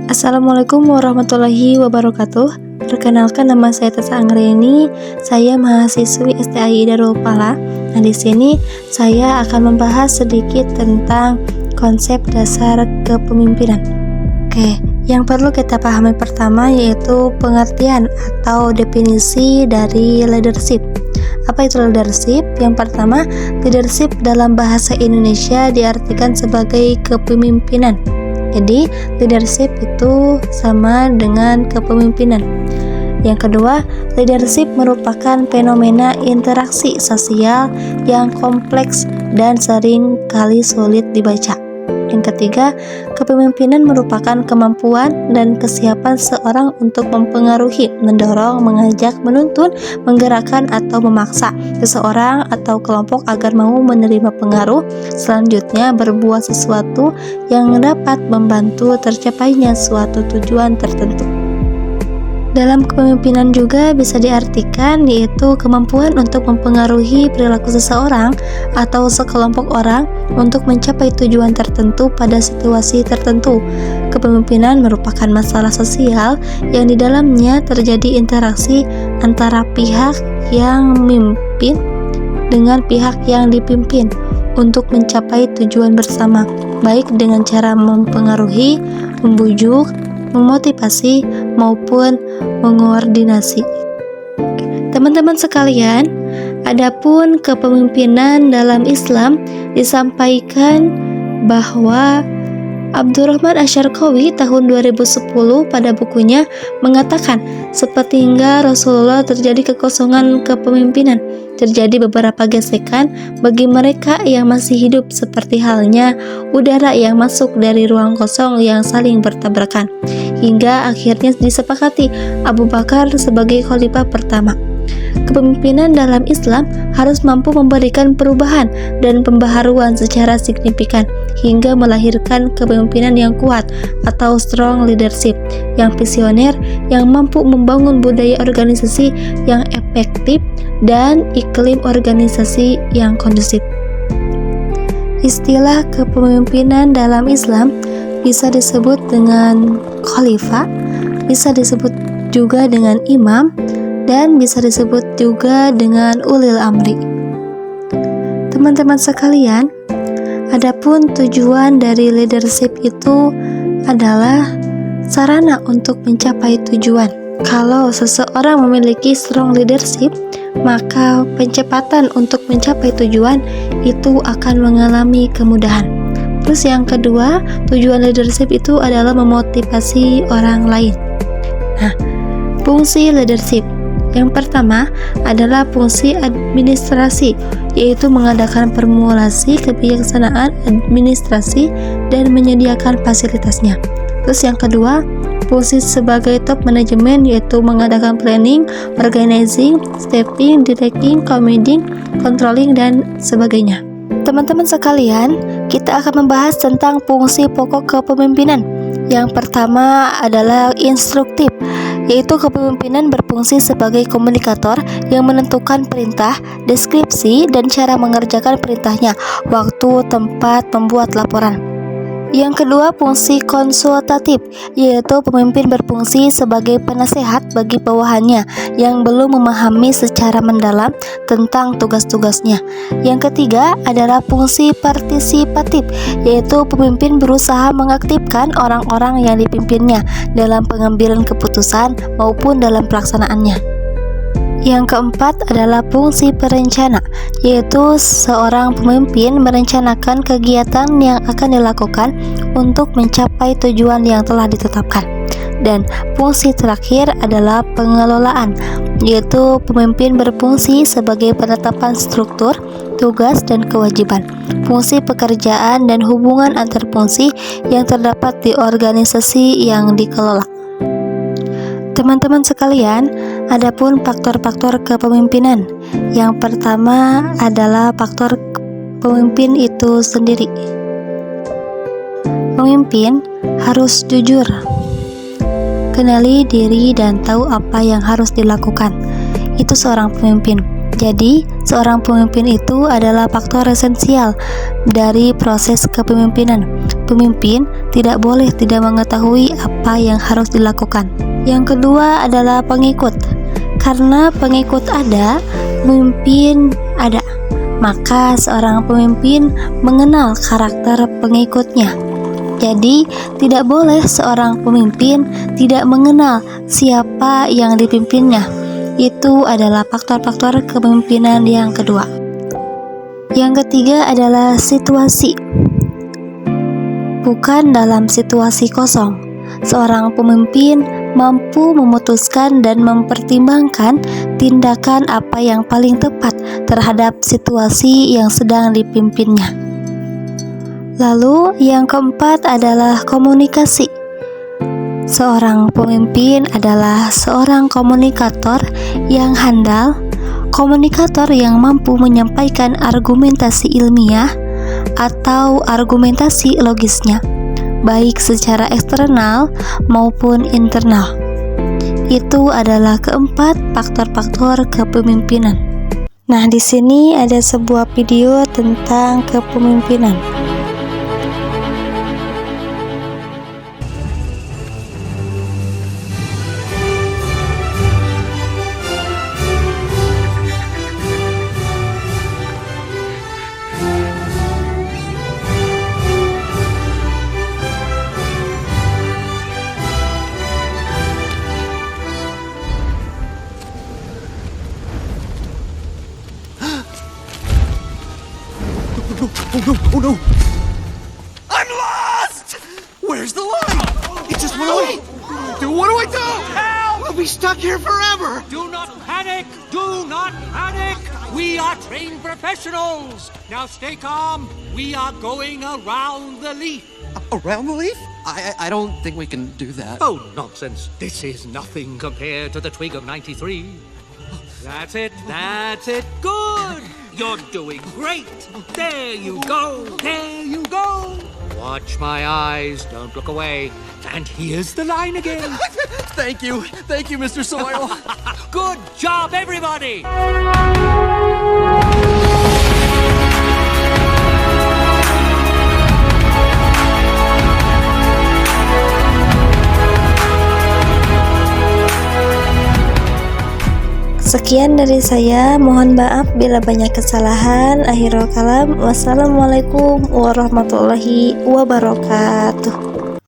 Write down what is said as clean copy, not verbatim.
Assalamualaikum warahmatullahi wabarakatuh. Perkenalkan, nama saya Tessa Anggreni. Saya mahasiswi STAI Darul Pahala. Nah, di sini saya akan membahas sedikit tentang konsep dasar kepemimpinan. Oke, yang perlu kita pahami pertama yaitu pengertian atau definisi dari leadership. Apa itu leadership? Yang pertama, leadership dalam bahasa Indonesia diartikan sebagai kepemimpinan. Jadi, leadership itu sama dengan kepemimpinan. Yang kedua, leadership merupakan fenomena interaksi sosial yang kompleks dan sering kali sulit dibaca. Yang ketiga, kepemimpinan merupakan kemampuan dan kesiapan seorang untuk mempengaruhi, mendorong, mengajak, menuntun, menggerakkan, atau memaksa seseorang atau kelompok agar mau menerima pengaruh, selanjutnya berbuat sesuatu yang dapat membantu tercapainya suatu tujuan tertentu. Dalam kepemimpinan juga bisa diartikan yaitu kemampuan untuk mempengaruhi perilaku seseorang atau sekelompok orang untuk mencapai tujuan tertentu pada situasi tertentu. Kepemimpinan merupakan masalah sosial yang di dalamnya terjadi interaksi antara pihak yang memimpin dengan pihak yang dipimpin untuk mencapai tujuan bersama, baik dengan cara mempengaruhi, membujuk, memotivasi, maupun mengoordinasi. Teman-teman sekalian, adapun kepemimpinan dalam Islam disampaikan bahwa Abdurrahman Asyarqawi tahun 2010 pada bukunya mengatakan, sepertingga Rasulullah terjadi kekosongan kepemimpinan, terjadi beberapa gesekan bagi mereka yang masih hidup, seperti halnya udara yang masuk dari ruang kosong yang saling bertabrakan, hingga akhirnya disepakati Abu Bakar sebagai khalifah pertama. Kepemimpinan dalam Islam harus mampu memberikan perubahan dan pembaharuan secara signifikan hingga melahirkan kepemimpinan yang kuat atau strong leadership yang visioner, yang mampu membangun budaya organisasi yang efektif dan iklim organisasi yang kondusif. Istilah kepemimpinan dalam Islam bisa disebut dengan khalifah, bisa disebut juga dengan imam, dan bisa disebut juga dengan ulil amri. Teman-teman sekalian, adapun tujuan dari leadership itu adalah sarana untuk mencapai tujuan. Kalau seseorang memiliki strong leadership, maka pencepatan untuk mencapai tujuan itu akan mengalami kemudahan. Terus yang kedua, tujuan leadership itu adalah memotivasi orang lain. Nah, fungsi leadership yang pertama adalah fungsi administrasi, yaitu mengadakan formulasi kebijaksanaan administrasi dan menyediakan fasilitasnya. Terus yang kedua, fungsi sebagai top manajemen, yaitu mengadakan planning, organizing, staffing, directing, commanding, controlling, dan sebagainya. Teman-teman sekalian, kita akan membahas tentang fungsi pokok kepemimpinan. Yang pertama adalah instruktif, yaitu kepemimpinan berfungsi sebagai komunikator yang menentukan perintah, deskripsi, dan cara mengerjakan perintahnya, waktu, tempat, membuat laporan. Yang kedua, fungsi konsultatif, yaitu pemimpin berfungsi sebagai penasehat bagi bawahannya yang belum memahami secara mendalam tentang tugas-tugasnya. Yang ketiga adalah fungsi partisipatif, yaitu pemimpin berusaha mengaktifkan orang-orang yang dipimpinnya dalam pengambilan keputusan maupun dalam pelaksanaannya. Yang keempat adalah fungsi perencana, yaitu seorang pemimpin merencanakan kegiatan yang akan dilakukan untuk mencapai tujuan yang telah ditetapkan. Dan fungsi terakhir adalah pengelolaan, yaitu pemimpin berfungsi sebagai penetapan struktur, tugas, dan kewajiban, fungsi pekerjaan, dan hubungan antar fungsi yang terdapat di organisasi yang dikelola. Teman-teman sekalian, adapun faktor-faktor kepemimpinan. Yang pertama adalah faktor pemimpin itu sendiri. Pemimpin harus jujur, kenali diri dan tahu apa yang harus dilakukan. Itu seorang pemimpin. Jadi, seorang pemimpin itu adalah faktor esensial dari proses kepemimpinan. Pemimpin tidak boleh tidak mengetahui apa yang harus dilakukan. Yang kedua adalah pengikut. Karena pengikut ada, pemimpin ada. Maka seorang pemimpin mengenal karakter pengikutnya. Jadi, tidak boleh seorang pemimpin tidak mengenal siapa yang dipimpinnya. Itu adalah faktor-faktor kepemimpinan yang kedua. Yang ketiga adalah situasi. Bukan dalam situasi kosong. Seorang pemimpin mampu memutuskan dan mempertimbangkan tindakan apa yang paling tepat terhadap situasi yang sedang dipimpinnya. Lalu yang keempat adalah komunikasi. Seorang pemimpin adalah seorang komunikator yang handal, komunikator yang mampu menyampaikan argumentasi ilmiah atau argumentasi logisnya, baik secara eksternal maupun internal. Itu adalah keempat faktor-faktor kepemimpinan. Nah, di sini ada sebuah video tentang kepemimpinan. Oh no! I'm lost! Where's the line? It just went away! Dude, what do I do? Help! We'll be stuck here forever! Do not panic! Do not panic! We are trained professionals! Now stay calm. We are going around the leaf. Around the leaf? I don't think we can do that. Oh, nonsense. This is nothing compared to the twig of 93. That's it. That's it. Good. You're doing great. There you go. There you go. Watch my eyes. Don't look away. And here's the line again. Thank you. Thank you, Mr. Soil. Good job, everybody. Sekian dari saya, mohon maaf bila banyak kesalahan. Akhirul kalam, wassalamualaikum warahmatullahi wabarakatuh.